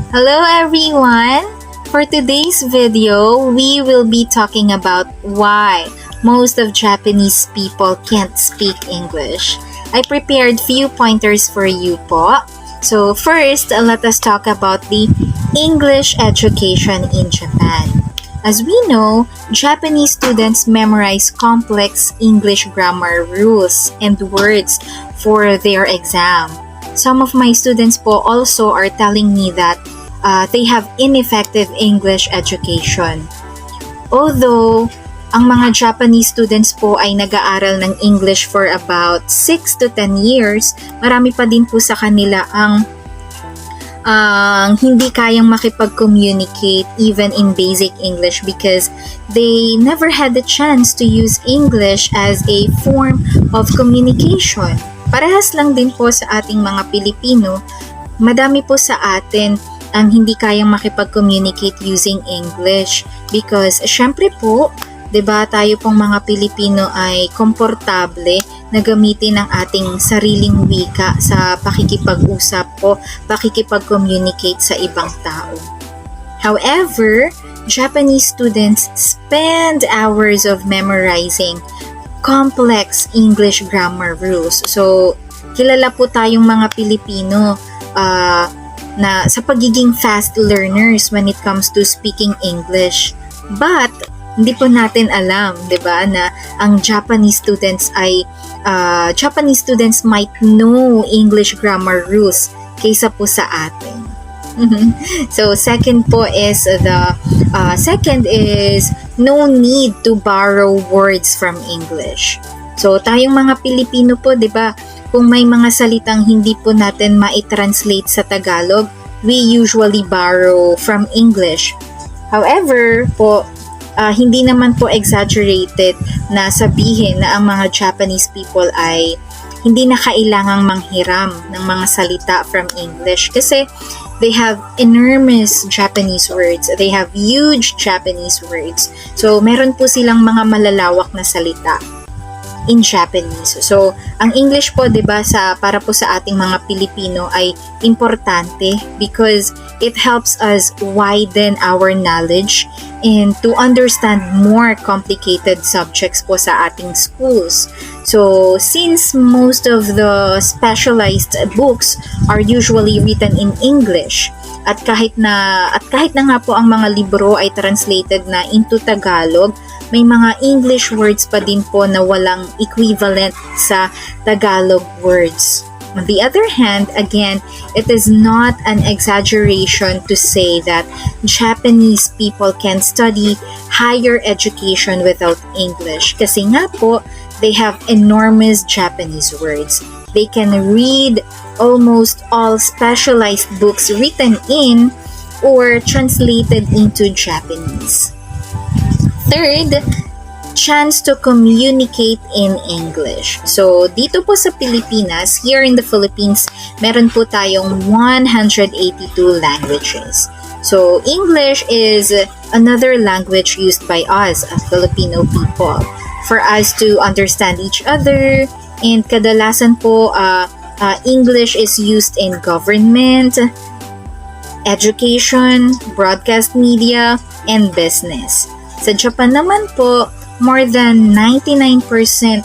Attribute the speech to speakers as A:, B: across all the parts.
A: Hello everyone! For today's video, we will be talking about why most of Japanese people can't speak English. I prepared few pointers for you po. So first, let us talk about the English education in Japan. As we know, Japanese students memorize complex English grammar rules and words for their exam. Some of my students po also are telling me that they have ineffective English education. Although, ang mga Japanese students po ay nag-aaral ng English for about 6 to 10 years, marami pa din po sa kanila ang hindi kayang makipag-communicate even in basic English because they never had the chance to use English as a form of communication. Parehas lang din po sa ating mga Pilipino, madami po sa atin ang hindi kayang makipag-communicate using English because syempre po, 'di ba, tayo pong mga Pilipino ay komportable na gamitin ang ating sariling wika sa pakikipag-usap o pakikipag-communicate sa ibang tao. However, Japanese students spend hours of memorizing complex English grammar rules. So, kilala po tayong mga Pilipino na sa pagiging fast learners when it comes to speaking English. But, hindi po natin alam, 'di ba, na ang Japanese students might know English grammar rules kaysa po sa atin. So second is no need to borrow words from English. So tayong mga Pilipino po, 'di ba, kung may mga salitang hindi po natin mai-translate sa Tagalog, we usually borrow from English. However po, hindi naman po exaggerated na sabihin na ang mga Japanese people ay hindi na kailangang manghiram ng mga salita from English kasi they have enormous Japanese words. They have huge Japanese words. So, meron po silang mga malalawak na salita in Japanese. So, ang English po, 'di ba, para po sa ating mga Pilipino ay importante because it helps us widen our knowledge and to understand more complicated subjects po sa ating schools. So, since most of the specialized books are usually written in English, at kahit na nga po ang mga libro ay translated na into Tagalog, may mga English words pa din po na walang equivalent sa Tagalog words. On the other hand, again, it is not an exaggeration to say that Japanese people can study higher education without English. Kasi nga po, they have enormous Japanese words. They can read almost all specialized books written in or translated into Japanese. Third, chance to communicate in English. So, dito po sa Pilipinas, here in the Philippines, meron po tayong 182 languages. So, English is another language used by us as Filipino people for us to understand each other, and kadalasan po, English is used in government, education, broadcast media, and business. Sa Japan naman po, more than 99%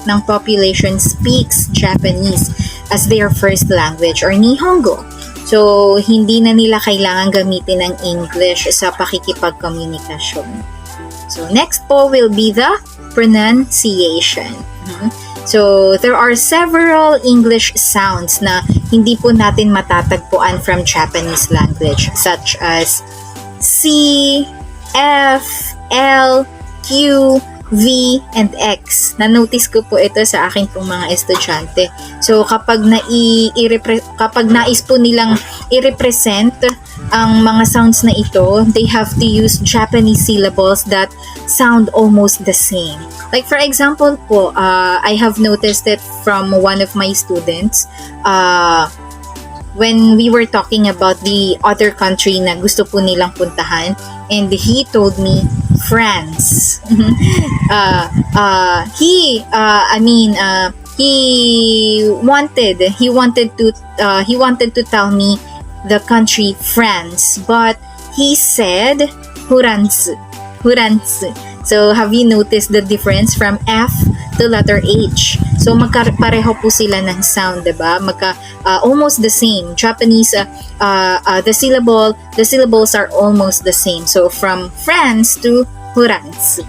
A: ng population speaks Japanese as their first language or Nihongo. So, hindi na nila kailangan gamitin ng English sa pakikipagkomunikasyon. So, next po will be the pronunciation. So, there are several English sounds na hindi po natin matatagpuan from Japanese language such as C, F, L, Q, V, and X. Na-notice ko po ito sa akin pong mga estudyante. So, kapag nais po nilang i-represent ang mga sounds na ito, they have to use Japanese syllables that sound almost the same. Like for example po, I have noticed it from one of my students. When we were talking about the other country na gusto po nilang puntahan, and he told me France. He wanted to tell me the country France, but he said huransu. Huransu. So, have you noticed the difference from F to letter H? So, pareho po sila ng sound, diba? Almost the same. Japanese, the syllables are almost the same. So, from France to huransu.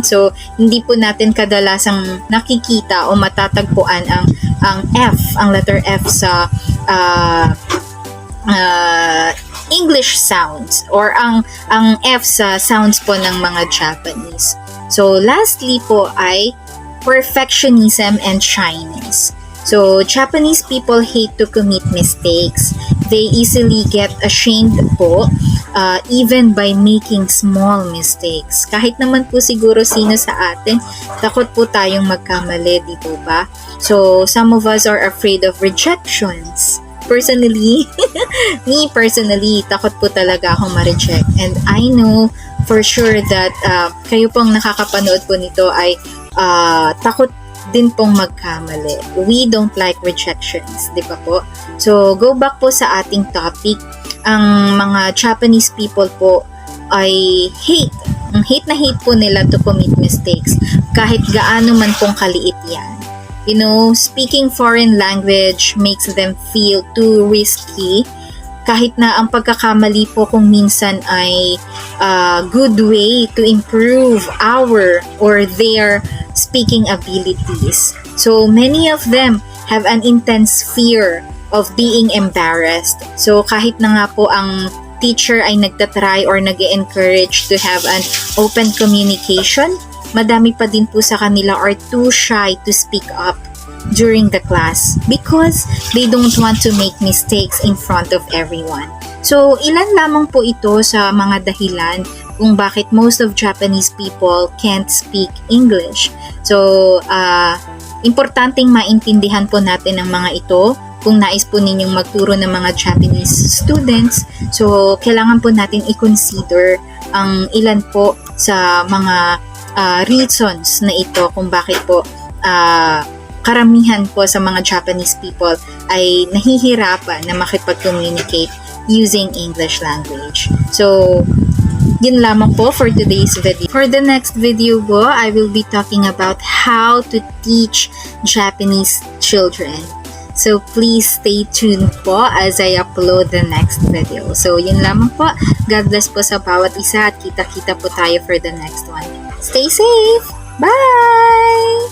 A: So, hindi po natin kadalasang nakikita o matatagpuan ang F, ang letter F sa English sounds or ang F sa sounds po ng mga Japanese. So lastly po ay perfectionism and shyness. So Japanese people hate to commit mistakes. They easily get ashamed po even by making small mistakes. Kahit naman po siguro sino sa atin, takot po tayong magkamali, di po ba? So some of us are afraid of rejections. Personally, me personally, takot po talaga akong ma-reject. And I know for sure that kayo pong nakakapanood po nito ay takot din pong magkamali. We don't like rejections, di ba po? So, go back po sa ating topic. Ang mga Japanese people po ay hate na hate po nila to commit mistakes kahit gaano man pong kaliit yan. You know, speaking foreign language makes them feel too risky. Kahit na ang pagkakamali po kung minsan ay good way to improve our or their speaking abilities. So, many of them have an intense fear of being embarrassed. So, kahit na nga po ang teacher ay nagtatry or nag-encourage to have an open communication, madami pa din po sa kanila are too shy to speak up during the class because they don't want to make mistakes in front of everyone. So, ilan lamang po ito sa mga dahilan kung bakit most of Japanese people can't speak English. So, importanteng maintindihan po natin ang mga ito kung nais po ninyong magturo ng mga Japanese students. So, kailangan po natin i-consider ang ilan po sa mga reasons na ito kung bakit po karamihan po sa mga Japanese people ay nahihirapan na makipag-communicate using English language. So, yun lamang po for today's video. For the next video po, I will be talking about how to teach Japanese children. So, please stay tuned po as I upload the next video. So, yun lamang po. God bless po sa bawat isa at kita-kita po tayo for the next one. Stay safe! Bye!